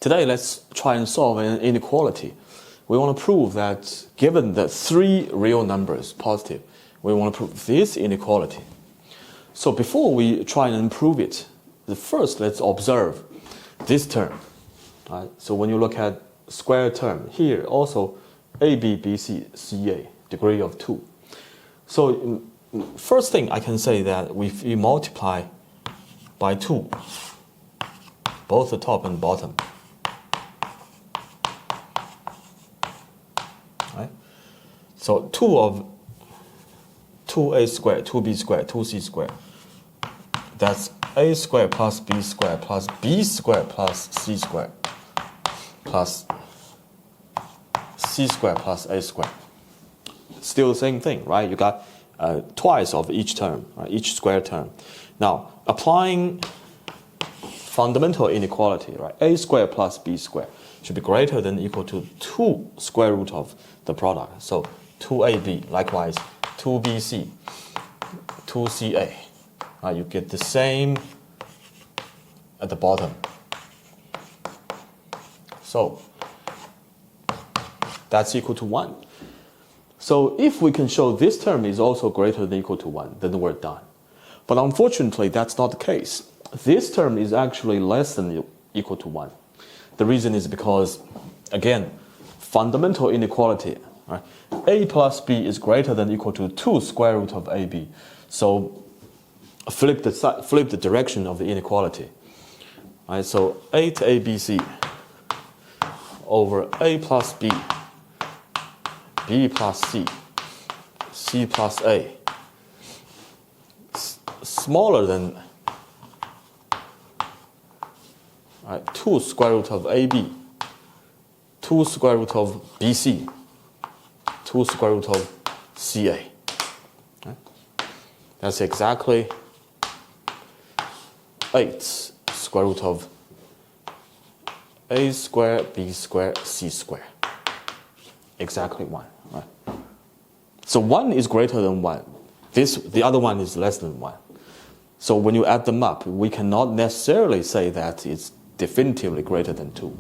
Today, let's try and solve an inequality. We want to prove that given the three real numbers, positive, we want to prove this inequality. So before we try and improve it, first let's observe this term. Right? So when you look at square term, here also AB, BC, CA, degree of 2. So first thing I can say that if we multiply by 2, both the top and bottom, right? So 2 of 2a squared, 2b squared, 2c squared, that's a squared plus b squared plus b squared plus c squared plus c squared plus a squared. Still the same thing, right? You got twice of each term, right? Each square term. Now, applying fundamental inequality, right? A squared plus b squared should be greater than or equal to 2 square root of the product. So 2ab, likewise 2bc, 2ca. You get the same at the bottom. So that's equal to 1. So if we can show this term is also greater than or equal to 1, then we're done. But unfortunately, that's not the case. This term is actually less than or equal to 1. The reason is because, again, fundamental inequality, right? A plus b is greater than or equal to 2 square root of ab. So flip the direction of the inequality. Right? So 8abc over a plus b, b plus c, c plus a, smaller than 2 square root of ab, 2 square root of bc, 2 square root of ca. Right? That's exactly 8 square root of a squared, b squared, c squared. Exactly 1. Right? So 1 is greater than 1. The other one is less than 1. So when you add them up, we cannot necessarily say that it's definitively greater than 2.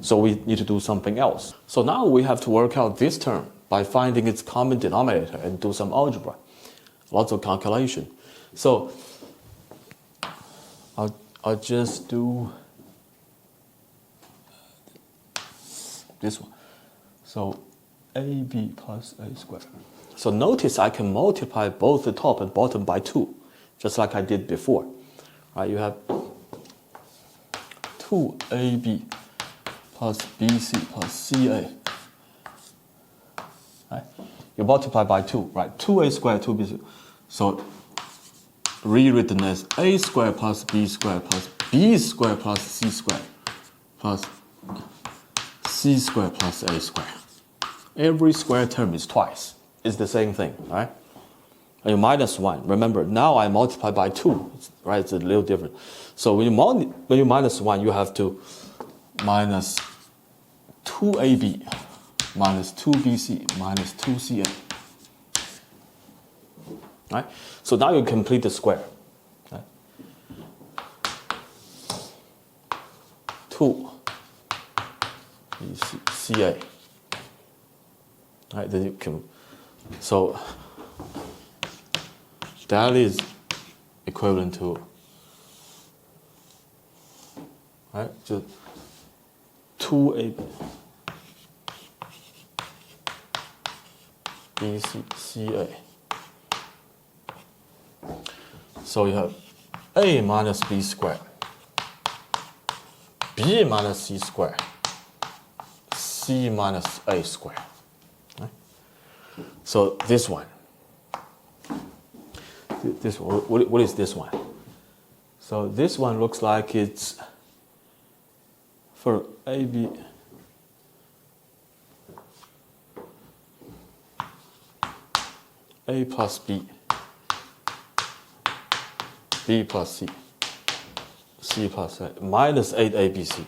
So we need to do something else. So now we have to work out this term by finding its common denominator and do some algebra. Lots of calculation. So I'll just do this one. So ab plus a squared. So notice I can multiply both the top and bottom by 2, just like I did before. Right? You have 2ab plus bc plus ca. Right? You multiply by 2, right? 2a squared, 2b. So rewritten as a squared plus b squared plus b squared plus c squared plus c squared plus a squared. Every square term is twice. It's the same thing, right? And you minus 1. Remember, now I multiply by 2, right? It's a little different. So when you minus 1, you have to minus 2ab minus 2bc minus 2ca. Right? So now you complete the square. Right? 2 ca. Right? Then you can, so that is equivalent to, right? Just 2ab bc ca. So you have a minus b squared, b minus c squared, c minus a squared. Right? So this one. What is this one? So this one looks like it's for AB A plus B, B plus C, C plus A, minus 8ABC.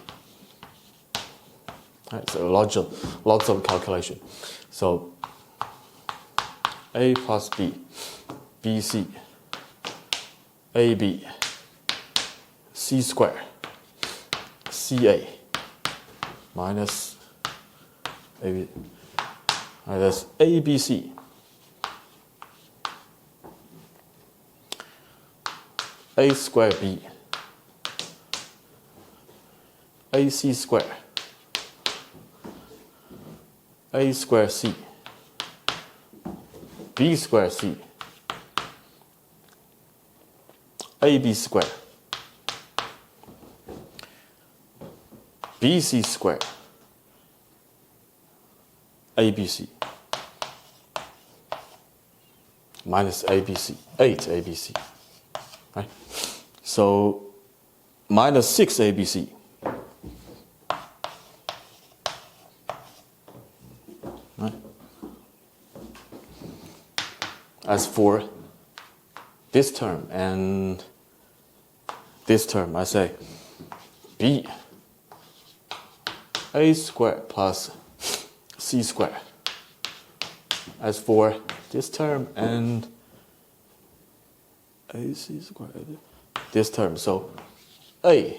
Right, so lots of calculation. So A plus B, BC, AB, C squared, CA, minus A, that's ABC. A square B, AC square, A square C, B square C, AB square, BC square, ABC, minus ABC, 8 ABC. Right? So minus 6 ABC. Right? As for this term and this term, I say B A squared plus C squared. As for this term and AC squared, this term, so A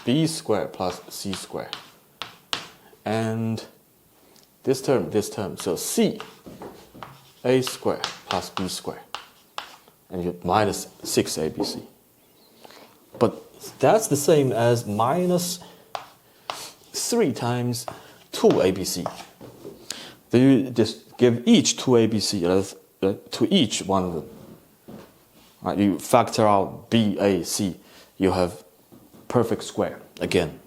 B squared plus C squared. And this term, so C A squared plus B squared. And you minus 6 ABC. But that's the same as minus 3 times 2 ABC. Then you just give each 2 ABC to each one of them. Right, you factor out B, A, C. You have perfect square again.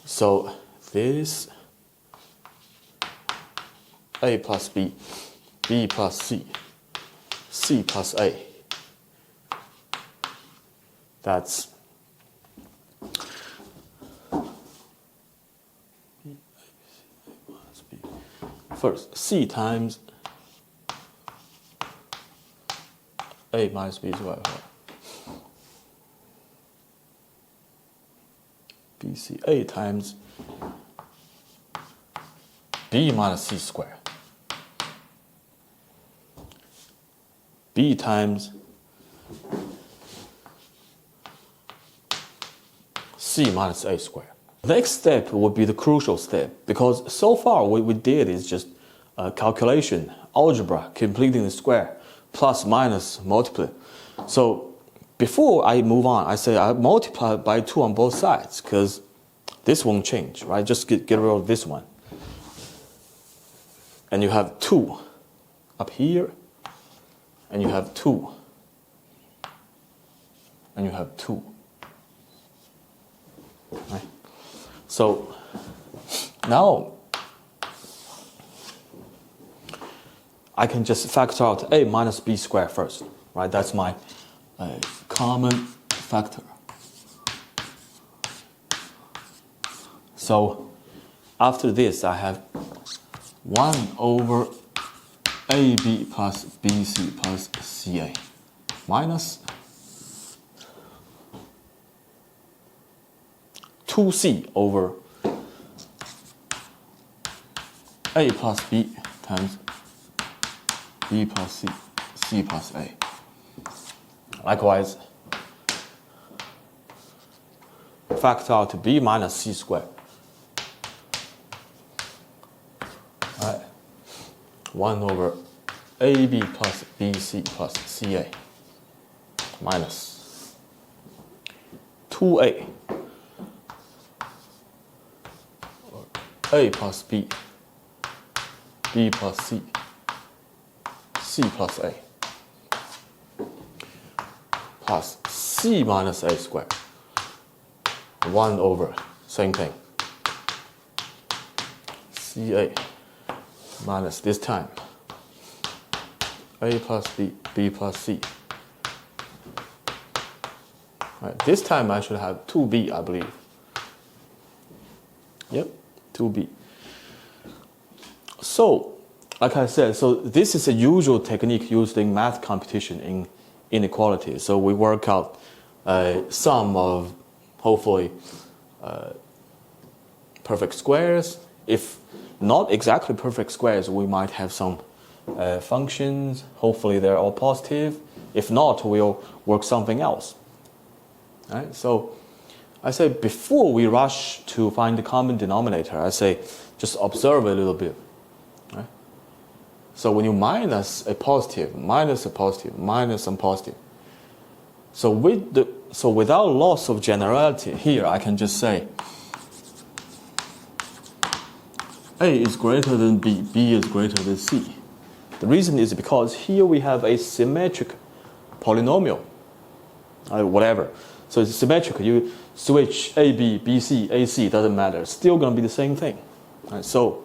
So this A plus B, B plus C, C plus A. That's first C times A minus B squared. BC A times B minus C squared. B times C minus A squared. The next step would be the crucial step, because so far what we did is just calculation, algebra, completing the square, plus, minus, multiply. So before I move on, I say I multiply by 2 on both sides, because this won't change, right? Just get rid of this one. And you have 2 up here, and you have 2, and you have 2. Right? So now I can just factor out A minus B squared first, right? That's my common factor. So after this, I have 1 over AB plus BC plus CA minus 2C over A plus B times B plus C, C plus A. Likewise, factor out B minus C squared. Right. 1 over AB plus BC plus CA minus 2A A plus B, B plus C, C plus A, plus C minus A squared. 1 over, same thing, CA minus this time A plus B, B plus C. Right, this time I should have 2B, I believe. Yep, 2B. So, like I said, so this is a usual technique used in math competition in inequality. So we work out sum of, hopefully, perfect squares. If not exactly perfect squares, we might have some functions. Hopefully they're all positive. If not, we'll work something else. Right? So I say before we rush to find the common denominator, I say just observe a little bit. Right? So when you minus a positive, minus a positive, minus some positive. So without loss of generality, here I can just say A is greater than B, B is greater than C. The reason is because here we have a symmetric polynomial, whatever. So it's symmetric. You switch A, B, B, C, A, C, doesn't matter. It's still going to be the same thing. Right? So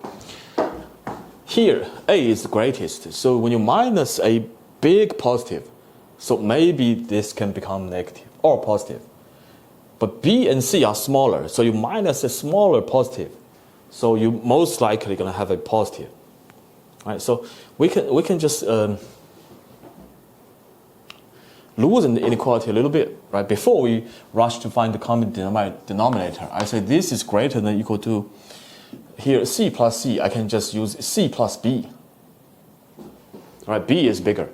here, A is the greatest. So when you minus a big positive, so maybe this can become negative or positive. But B and C are smaller, so you minus a smaller positive. So you most likely going to have a positive. Right? So we can just loosen the inequality a little bit, right? Before we rush to find the common denominator, I say this is greater than or equal to, here C plus C, I can just use C plus B. Right? B is bigger.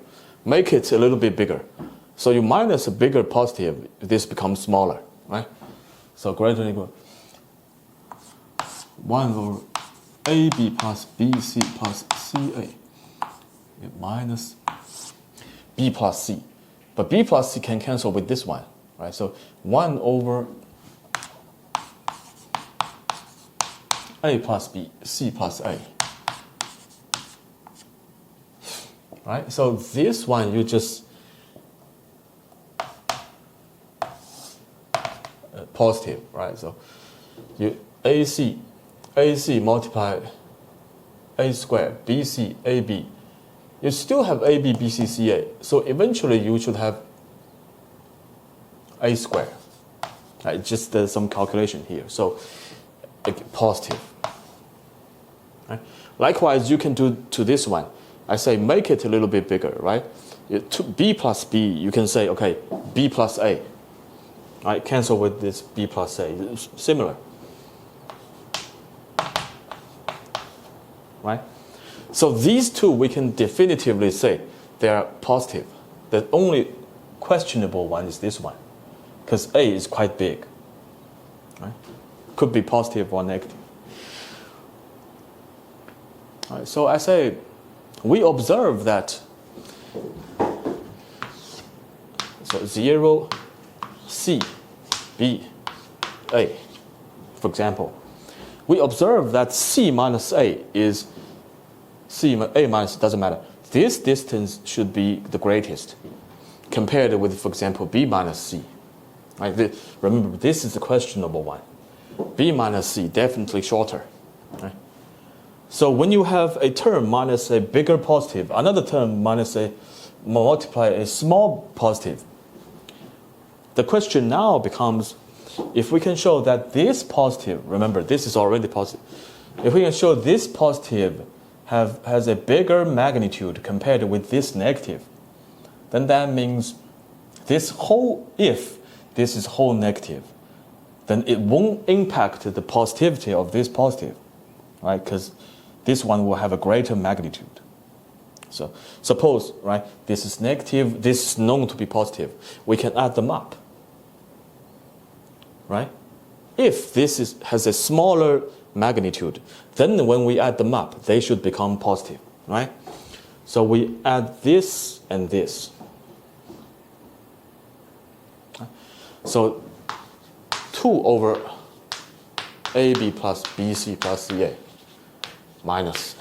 Make it a little bit bigger. So you minus a bigger positive, this becomes smaller, right? So greater than or equal 1 over AB plus BC plus CA minus B plus C. But B plus C can cancel with this one, right? So 1 over A plus B, C plus A. Right? So this one you just positive, right? So you AC multiply A squared, BC, AB. You still have AB, BC, CA. So eventually you should have A squared. Right? Just some calculation here. So positive. Right? Likewise, you can do to this one. I say make it a little bit bigger, right? To B plus B, you can say, okay, B plus A. Right? Cancel with this B plus A. It's similar. Right? So these two, we can definitively say they are positive. The only questionable one is this one, because A is quite big. Right? Could be positive or negative. All right, so I say we observe that so 0, C, B, A, for example. We observe that C minus A is A minus, doesn't matter. This distance should be the greatest compared with, for example, B minus C. Right? Remember, this is the questionable one. B minus C, definitely shorter. Right? So when you have a term minus a bigger positive, another term minus a multiply a small positive, the question now becomes, if we can show that this positive, remember this is already positive, if we can show this positive has a bigger magnitude compared with this negative, then that means if this is whole negative, then it won't impact the positivity of this positive, right? Because this one will have a greater magnitude. So suppose, right, this is negative, this is known to be positive. We can add them up, right? If this has a smaller magnitude, then when we add them up, they should become positive, right? So we add this and this. So 2 over AB plus BC plus CA minus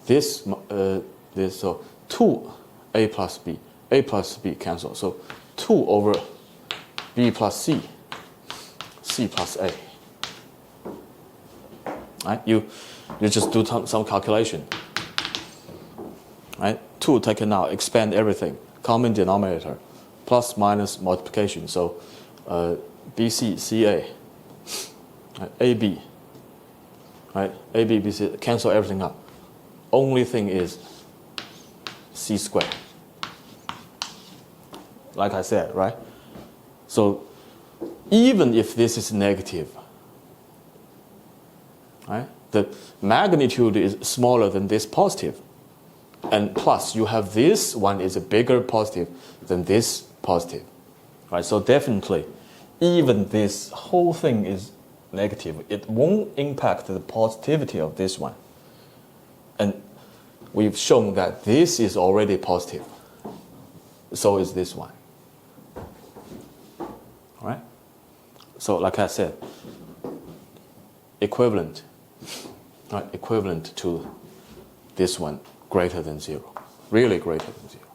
this, so 2A plus B cancel. So 2 over B plus C, C plus A. Right? You just do some calculation. Right? 2 taken out, expand everything. Common denominator, plus minus multiplication. So BC, CA, right? AB, right? AB, BC, cancel everything up. Only thing is C squared. Like I said, right? So even if this is negative, right? The magnitude is smaller than this positive. And plus, you have this one is a bigger positive than this positive. Right? So definitely, even this whole thing is negative, it won't impact the positivity of this one. And we've shown that this is already positive. So is this one. All right? So like I said, equivalent, right? Equivalent to this one greater than 0. Really greater than 0.